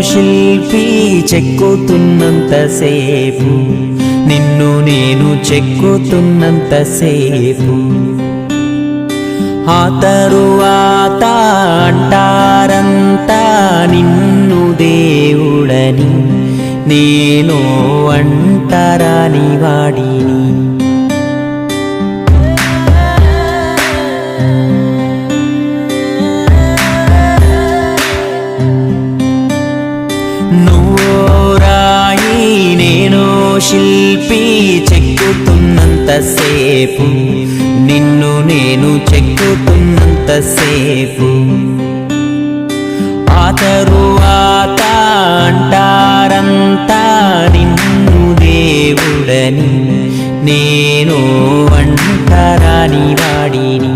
శిల్పి చెక్కుతున్నంతసేపు, నిన్ను నేను చెక్కుతున్నంతసేపు, ఆ తరువాత అంటారంతా నిన్ను దేవుడని, నేను అంటరాని వాడిని. నువ్వో రాయి నేను శిల్పి చెక్కుతున్నంతసేపు, నిన్ను నేను చెక్కుతున్నంతసేపు, ఆ తరువాత అంటారంతా నిన్ను దేవుడని, నేను అంటరాని వాడిని.